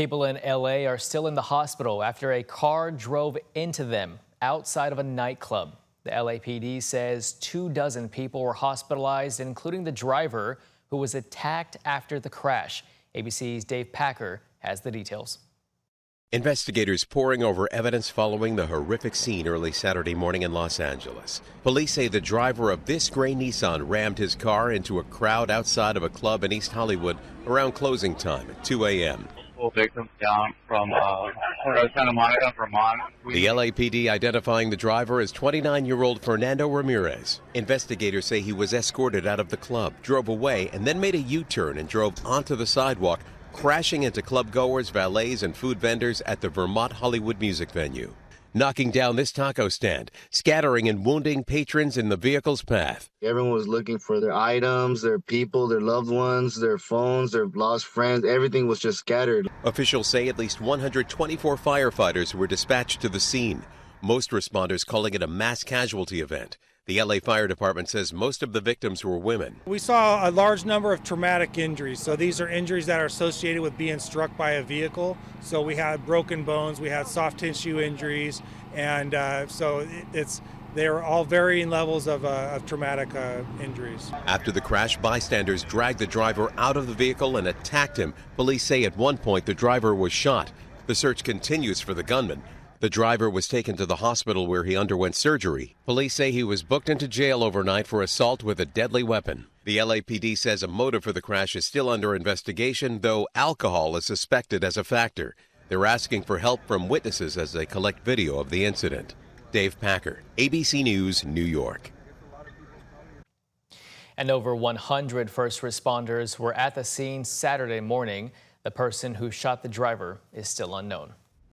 People in LA are still in the hospital after a car drove into them outside of a nightclub. The LAPD says 24 people were hospitalized, including the driver who was attacked after the crash. ABC's Dave Packer has the details. Investigators poring over evidence following the horrific scene early Saturday morning in Los Angeles. Police say the driver of this gray Nissan rammed his car into a crowd outside of a club in East Hollywood around closing time at 2 a.m. Victims down from Santa Monica, Vermont. The LAPD identifying the driver as 29-year-old Fernando Ramirez. Investigators say he was escorted out of the club, drove away, and then made a U-turn and drove onto the sidewalk, crashing into club goers, valets, and food vendors at the Vermont Hollywood music venue, knocking down this taco stand, scattering and wounding patrons in the vehicle's path. Everyone was looking for their items, their people, their loved ones, their phones, their lost friends. Everything was just scattered. Officials say at least 124 firefighters were dispatched to the scene, most responders calling it a mass casualty event. The LA Fire Department says most of the victims were women. We saw a large number of traumatic injuries. So these are injuries that are associated with being struck by a vehicle. So we had broken bones, we had soft tissue injuries, and they're all varying levels of traumatic injuries. After the crash, bystanders dragged the driver out of the vehicle and attacked him. Police say at one point the driver was shot. The search continues for the gunman. The driver was taken to the hospital where he underwent surgery. Police say he was booked into jail overnight for assault with a deadly weapon. The LAPD says a motive for the crash is still under investigation, though alcohol is suspected as a factor. They're asking for help from witnesses as they collect video of the incident. Dave Packer, ABC News, New York. And over 100 first responders were at the scene Saturday morning. The person who shot the driver is still unknown.